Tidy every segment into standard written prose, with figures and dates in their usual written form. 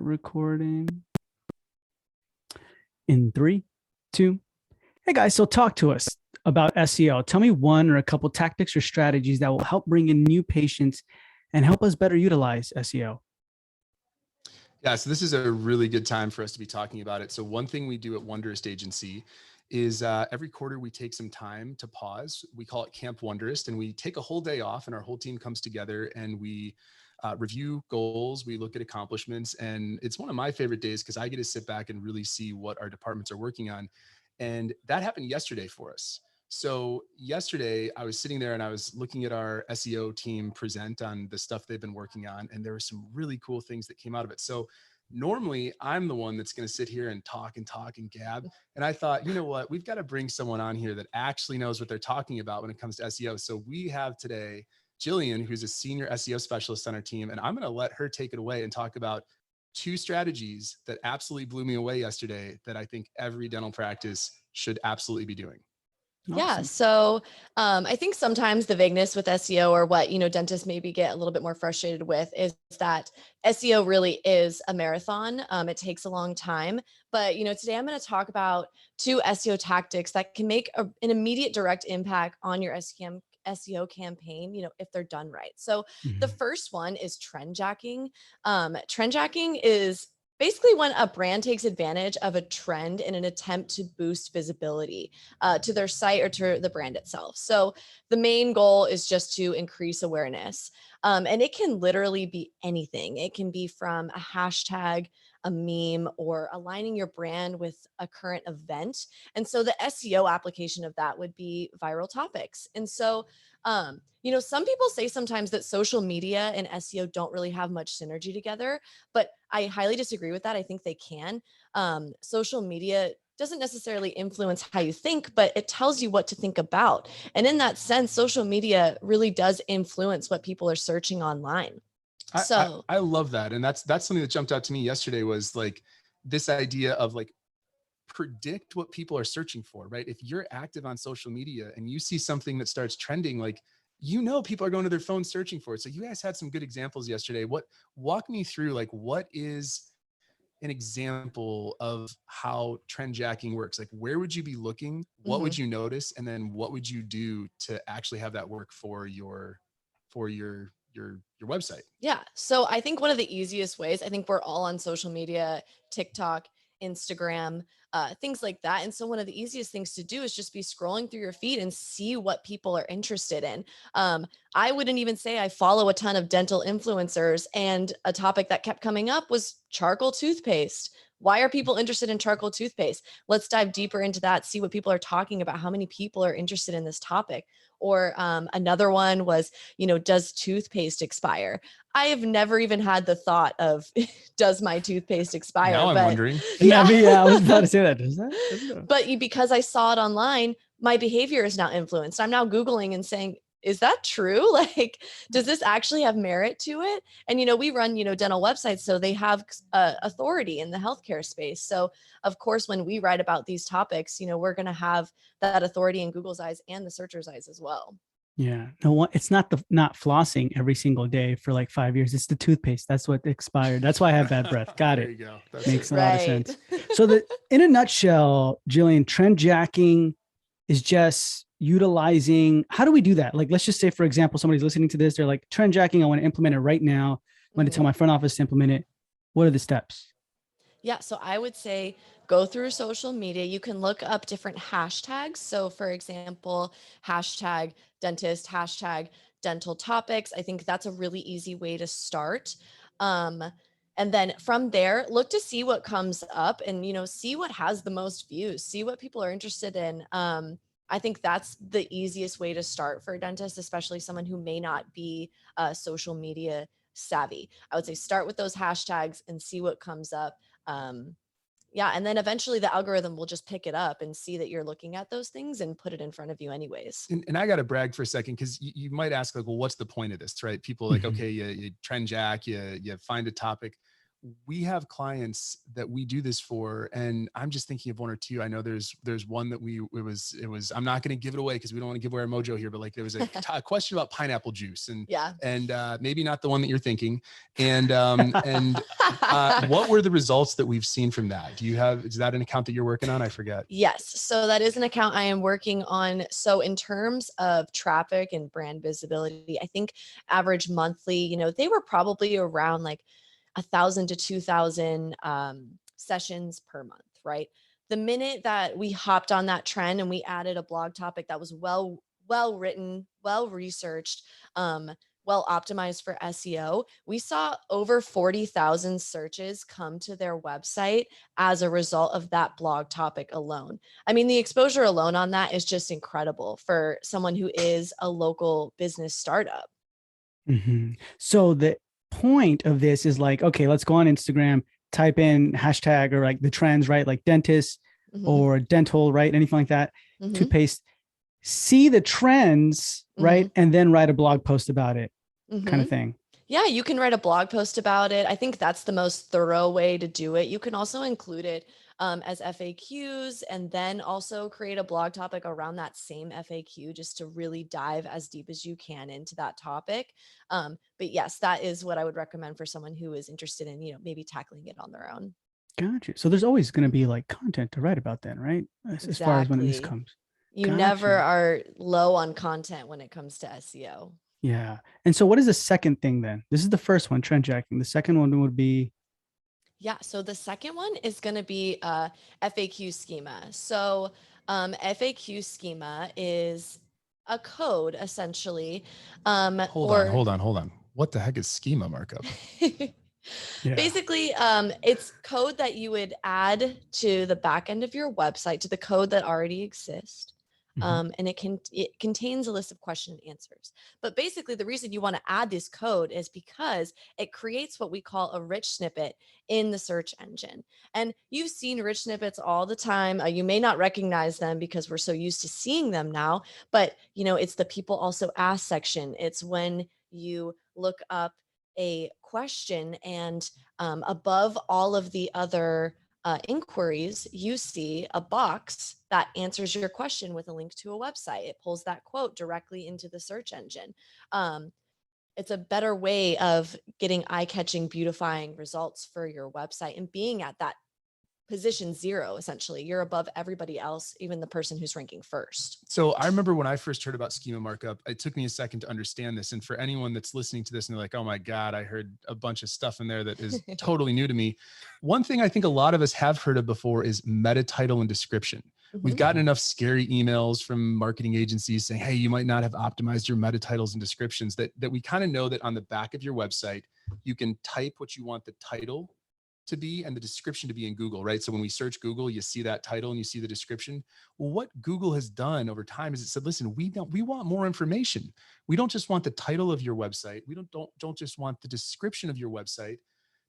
recording in 3, 2. Hey guys, so talk to us about SEO. Tell me one or a couple tactics or strategies that will help bring in new patients and help us better utilize SEO. Yeah, so this is a really good time for us to be talking about it. So one thing we do at Wonderist Agency is every quarter we take some time to pause. We call it Camp Wonderist, and we take a whole day off and our whole team comes together and we review goals, we look at accomplishments, and it's one of my favorite days because I get to sit back and really see what our departments are working on. And that happened yesterday for us. So yesterday I was sitting there and I was looking at our SEO team present on the stuff they've been working on. And there were some really cool things that came out of it. So normally I'm the one that's going to sit here and talk and gab. And I thought, you know what, we've got to bring someone on here that actually knows what they're talking about when it comes to SEO. So we have today Jillian, who's a senior SEO specialist on our team. And I'm going to let her take it away and talk about 2 strategies that absolutely blew me away yesterday that I think every dental practice should absolutely be doing. Awesome. Yeah. So I think sometimes the vagueness with SEO, or what, dentists maybe get a little bit more frustrated with, is that SEO really is a marathon. It takes a long time. But, today I'm going to talk about 2 SEO tactics that can make an immediate direct impact on your SEO campaign, if they're done right. So the first one is trendjacking. Trendjacking is basically when a brand takes advantage of a trend in an attempt to boost visibility to their site or to the brand itself. So the main goal is just to increase awareness. And it can literally be anything. It can be from a hashtag, a meme, or aligning your brand with a current event. And so the SEO application of that would be viral topics. And so some people say sometimes that social media and SEO don't really have much synergy together, but I highly disagree with that. I think they can. Social media doesn't necessarily influence how you think, but it tells you what to think about. And in that sense, social media really does influence what people are searching online. I love that. And that's something that jumped out to me yesterday, was like this idea of like, predict what people are searching for, right? If you're active on social media and you see something that starts trending, like, people are going to their phone searching for it. So you guys had some good examples yesterday. Walk me through, like, what is an example of how trendjacking works? Like, where would you be looking? What would you notice? And then what would you do to actually have that work for your website? Yeah. So I think one of the easiest ways, I think we're all on social media, TikTok, Instagram, things like that. And so one of the easiest things to do is just be scrolling through your feed and see what people are interested in. I wouldn't even say I follow a ton of dental influencers, and a topic that kept coming up was charcoal toothpaste. Why are people interested in charcoal toothpaste? Let's dive deeper into that, see what people are talking about, how many people are interested in this topic. Or another one was, does toothpaste expire? I have never even had the thought of, does my toothpaste expire? Now I'm wondering. Yeah, I was about to say that. Does that? But because I saw it online, my behavior is now influenced. I'm now Googling and saying, is that true? Like, does this actually have merit to it? And, we run, dental websites, so they have authority in the healthcare space. So of course, when we write about these topics, we're going to have that authority in Google's eyes and the searcher's eyes as well. Yeah, no, it's not flossing every single day for like 5 years. It's the toothpaste. That's what expired. That's why I have bad breath. Got it. There you go. That makes a lot of sense. So in a nutshell, Jillian, trendjacking is just utilizing. How do we do that? Like, let's just say, for example, somebody's listening to this. They're like, trendjacking, I want to implement it right now. I'm going to tell my front office to implement it. What are the steps? Yeah, so I would say go through social media. You can look up different hashtags. So for example, hashtag dentist, hashtag dental topics. I think that's a really easy way to start. And then from there, look to see what comes up and, see what has the most views, see what people are interested in. I think that's the easiest way to start for a dentist, especially someone who may not be social media savvy. I would say start with those hashtags and see what comes up. And then eventually the algorithm will just pick it up and see that you're looking at those things and put it in front of you anyways. And I got to brag for a second, because you might ask, like, well, what's the point of this, right? People like, okay, you trendjack, you find a topic. we have clients that we do this for, and I'm just thinking of one or two. I know there's one that it was I'm not going to give it away because we don't want to give away our mojo here, but like there was a question about pineapple juice, and Yeah. maybe not the one that you're thinking, and what were the results that we've seen from that? Is that an account that you're working on? I forget. Yes. So that is an account I am working on. So in terms of traffic and brand visibility, I think average monthly, they were probably around like 1,000 to 2,000 sessions per month, right? The minute that we hopped on that trend and we added a blog topic that was well written, well researched, well optimized for SEO, we saw over 40,000 searches come to their website as a result of that blog topic alone. I mean, the exposure alone on that is just incredible for someone who is a local business startup. Mm-hmm. So the point of this is like, okay, let's go on Instagram, type in hashtag or like the trends, right? Like dentist or dental, right? Anything like that, toothpaste, see the trends, right? And then write a blog post about it kind of thing. Yeah, you can write a blog post about it. I think that's the most thorough way to do it. You can also include it as FAQs and then also create a blog topic around that same FAQ just to really dive as deep as you can into that topic. But yes, that is what I would recommend for someone who is interested in, maybe tackling it on their own. Gotcha. So there's always going to be like content to write about then, right? As far as when this comes. You never are low on content when it comes to SEO. Yeah. And so what is the second thing then? This is the first one, trendjacking. The second one would be. Yeah. So the second one is going to be FAQ schema. So FAQ schema is a code essentially. Hold on. What the heck is schema markup? Basically, it's code that you would add to the back end of your website, to the code that already exists. And it contains a list of question and answers. But basically, the reason you want to add this code is because it creates what we call a rich snippet in the search engine. And you've seen rich snippets all the time. You may not recognize them because we're so used to seeing them now, but it's the people also ask section. It's when you look up a question and above all of the other inquiries, you see a box that answers your question with a link to a website. It pulls that quote directly into the search engine. It's a better way of getting eye-catching, beautifying results for your website and being at that position 0, essentially. You're above everybody else, even the person who's ranking first. So I remember when I first heard about schema markup, it took me a second to understand this. And for anyone that's listening to this and they're like, oh my God, I heard a bunch of stuff in there that is totally new to me. One thing I think a lot of us have heard of before is meta title and description. We've gotten enough scary emails from marketing agencies saying, hey, you might not have optimized your meta titles and descriptions, that we kind of know that on the back of your website, you can type what you want the title to be and the description to be in Google, right? So when we search Google, you see that title and you see the description. Well, what Google has done over time is it said, listen, we want more information. We don't just want the title of your website. We don't just want the description of your website.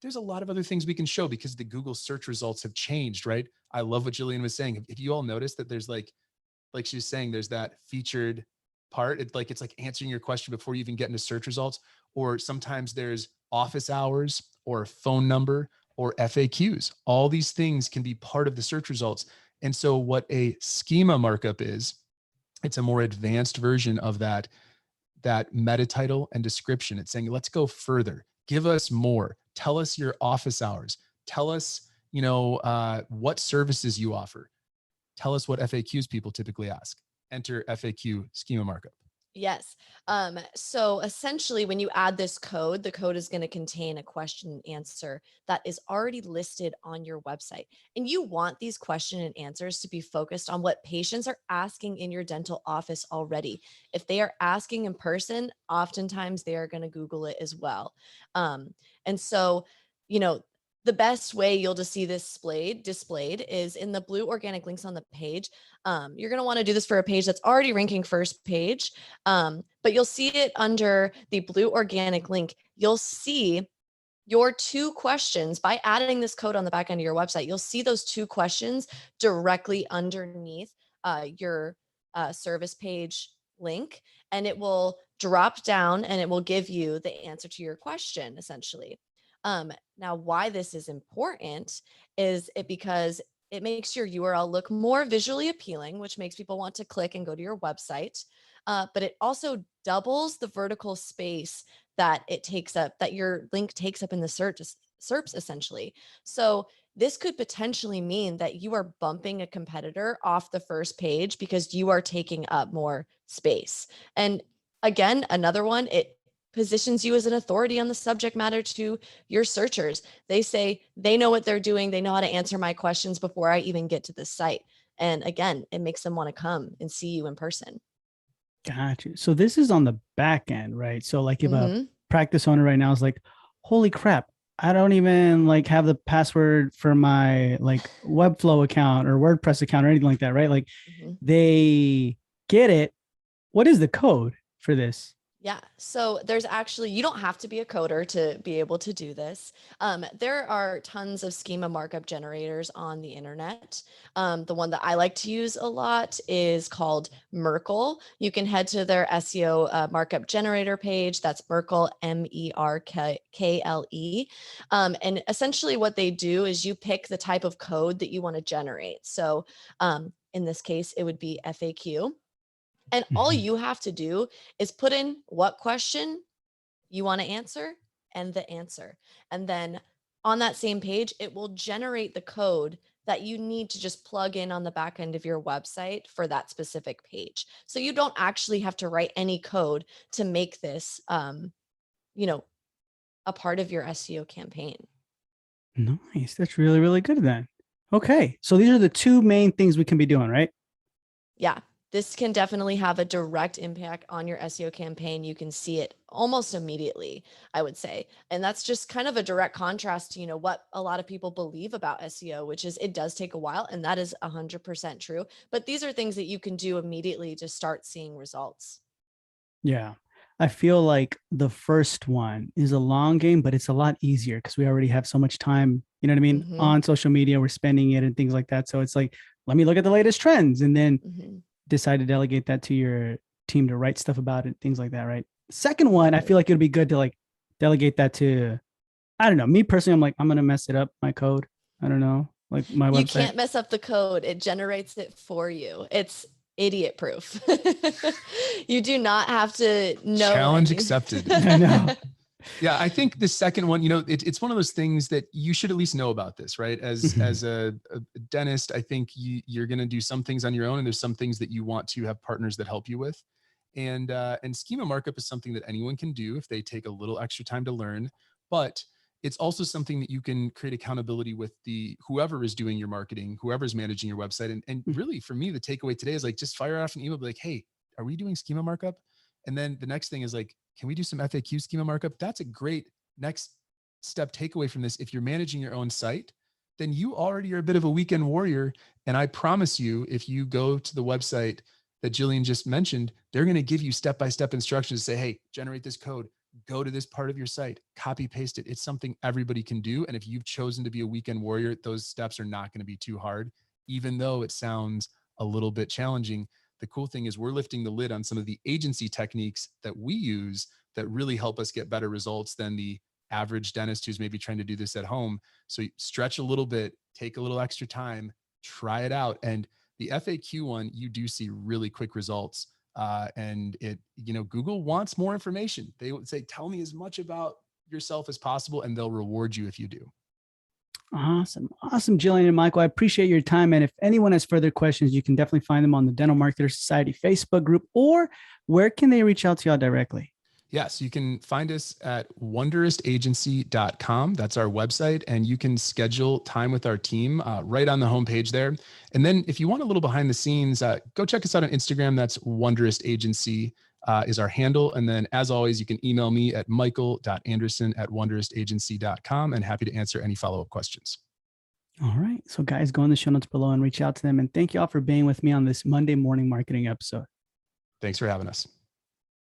There's a lot of other things we can show because the Google search results have changed, right? I love what Jillian was saying. If you all noticed that there's like she was saying, there's that featured part. It's like answering your question before you even get into search results. Or sometimes there's office hours or phone number or FAQs. All these things can be part of the search results. And so what a schema markup is, it's a more advanced version of that meta title and description. It's saying, let's go further. Give us more. Tell us your office hours. Tell us, what services you offer. Tell us what FAQs people typically ask. Enter FAQ schema markup. Yes. So essentially, when you add this code, the code is going to contain a question and answer that is already listed on your website. And you want these question and answers to be focused on what patients are asking in your dental office already. If they are asking in person, oftentimes they are going to Google it as well. And so, the best way you'll just see this displayed is in the blue organic links on the page. You're going to want to do this for a page that's already ranking first page, but you'll see it under the blue organic link. You'll see your 2 questions by adding this code on the back end of your website. You'll see those 2 questions directly underneath your service page link, and it will drop down and it will give you the answer to your question essentially. Now, why this is important is because it makes your URL look more visually appealing, which makes people want to click and go to your website. But it also doubles the vertical space that it takes up, that your link takes up in the SERPs essentially. So this could potentially mean that you are bumping a competitor off the first page because you are taking up more space. And again, another one, it positions you as an authority on the subject matter to your searchers. They say they know what they're doing. They know how to answer my questions before I even get to the site. And again, it makes them want to come and see you in person. Gotcha. So this is on the back end, right? So like if a Mm-hmm. practice owner right now is like, holy crap, I don't even like have the password for my like Webflow account or WordPress account or anything like that, right? Like Mm-hmm. they get it. What is the code for this? Yeah. So there's actually, you don't have to be a coder to be able to do this. There are tons of schema markup generators on the internet. The one that I like to use a lot is called Merkle. You can head to their SEO markup generator page. That's Merkle, MERKLE. And essentially what they do is you pick the type of code that you want to generate. So in this case, it would be FAQ. And all Mhm. you have to do is put in what question you want to answer and the answer. And then on that same page, it will generate the code that you need to just plug in on the back end of your website for that specific page. So you don't actually have to write any code to make this, you know, a part of your SEO campaign. Nice. That's really, really good then. Okay. So these are the two main things we can be doing, right? Yeah, this can definitely have a direct impact on your SEO campaign. You can see it almost immediately, I would say. And that's just kind of a direct contrast to, what a lot of people believe about SEO, which is it does take a while, and that is 100% true. But these are things that you can do immediately to start seeing results. Yeah. I feel like the first one is a long game, but it's a lot easier because we already have so much time, you know what I mean, Mm-hmm. on social media. We're spending it and things like that. So it's like, let me look at the latest trends and then Mm-hmm. decide to delegate that to your team to write stuff about it, things like that, right? Second one, I Exactly. feel like it'd be good to like delegate that to, I don't know, me personally, I'm like, I'm going to mess it up, my code. I don't know, like my You website. can't mess up the code. It generates it for you. It's idiot proof. You do not have to know Challenge anything. accepted. I know. Yeah, I think the second one, it's one of those things that you should at least know about this, right? As Mhm. as a dentist, I think you're going to do some things on your own, and there's some things that you want to have partners that help you with. And schema markup is something that anyone can do if they take a little extra time to learn, but it's also something that you can create accountability with the whoever is doing your marketing, whoever's managing your website. And really, for me, the takeaway today is like just fire off an email, be like, hey, are we doing schema markup? And then the next thing is like, can we do some FAQ schema markup? That's a great next step takeaway from this. If you're managing your own site, then you already are a bit of a weekend warrior. And I promise you, if you go to the website that Jillian just mentioned, they're going to give you step-by-step instructions to say, hey, generate this code, go to this part of your site, copy paste it. It's something everybody can do. And if you've chosen to be a weekend warrior, those steps are not going to be too hard, even though it sounds a little bit challenging. The cool thing is we're lifting the lid on some of the agency techniques that we use that really help us get better results than the average dentist who's maybe trying to do this at home. So stretch a little bit, take a little extra time, try it out. And the FAQ one, you do see really quick results. And Google wants more information. They would say, tell me as much about yourself as possible, and they'll reward you if you do. Awesome. Awesome, Jillian and Michael. I appreciate your time. And if anyone has further questions, you can definitely find them on the Dental Marketer Society Facebook group, or where can they reach out to y'all directly? Yes, you can find us at wonderistagency.com. That's our website. And you can schedule time with our team right on the homepage there. And then if you want a little behind the scenes, go check us out on Instagram. That's Wonderist Agency is our handle. And then as always, you can email me at michael.anderson@wonderistagency.com, and happy to answer any follow-up questions. All right. So guys, go in the show notes below and reach out to them. And thank you all for being with me on this Monday morning marketing episode. Thanks for having us.